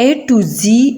A to Z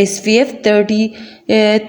SPF 30،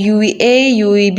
UVB